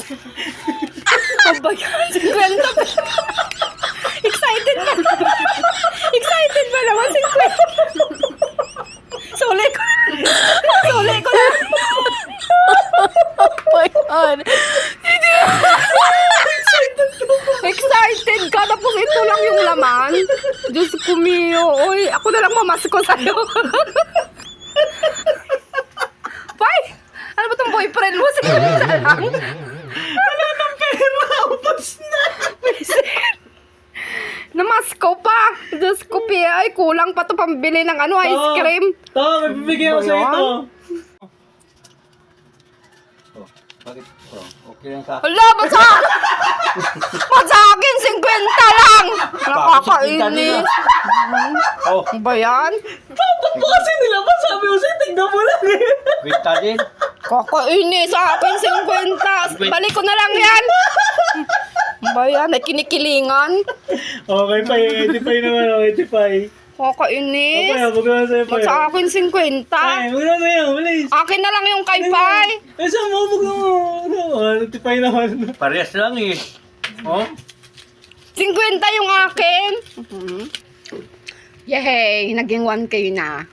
Ang bayan, 50 pa. Excited pa. Excited pa naman, 50. Suli ko. Suli ko na. Oh my God. Excited ka, tapos ito lang yung laman. Diyos ko mio. Uy, ako na lang mamasko sa'yo. Pai! Ano ba itong boyfriend mo? Sige na lang. Wala nang pera. Upos na. Namasko pa. Diyos ko, Pia. Ay, kulang pa to pambili ng ano, ice cream. Tama, may bibigyan ko sa Ayan. ito. Oh, bakit? Oh, okay lang sa akin. Wala, basta! Sa akin, 50 lang! Nakakainis. Oh, Ano ba yan? bakit mo kasi nilabas? Sabi mo sa'yo, tignan mo lang eh. Kwenta din. Kakainis sa akin, 50. Balik ko na lang yan. Ano ba yan? Ay, kinikilingan. Okay pa eh, 85 naman, 85. Kakainis. Okay, ako gawin sa'yo pa Ba't sa akin, 50? Ay, wala sa'yo, malis. Akin na lang yung kay Pai. Eh, saan mo? Huwag mo. 85 naman. Parehas lang eh. Oh? 50 yung akin. Yehey, naging 1K na.